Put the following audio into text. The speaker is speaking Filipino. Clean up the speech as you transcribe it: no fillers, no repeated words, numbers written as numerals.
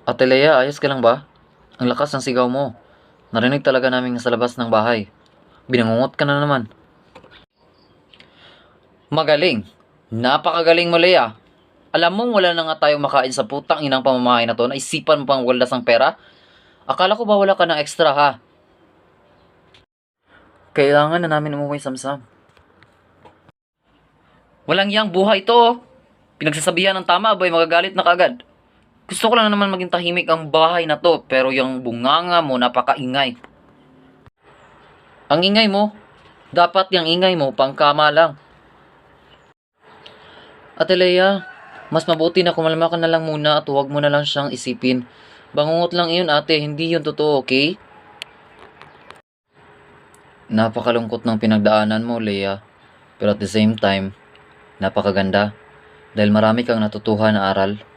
Ate Lea, ayos ka lang ba? Ang lakas ng sigaw mo. Narinig talaga namin sa labas ng bahay. Binangungot ka na naman. Magaling. Napakagaling mo, Lea. Alam mo, wala na nga tayong makain sa putang inang pamamahay na to. Naisipan mo pang waldas ng pera? Akala ko ba wala ka ng extra ha? Kailangan na namin umuwi, Samsam. Walang yang buhay to, oh. Pinagsasabihan ng tama, abay magagalit na kagad. Gusto ko lang naman maging tahimik ang bahay na to, pero yung bunganga mo napakaingay. Ang ingay mo? Dapat yung ingay mo pangkama lang. Ate Lea, mas mabuti na kumalma ka na lang muna at huwag mo na lang siyang isipin. Bangungot lang iyon ate, hindi yun totoo, okay? Napakalungkot ng pinagdaanan mo, Lea. Pero at the same time, napakaganda. Dahil marami kang natutuhan na aral.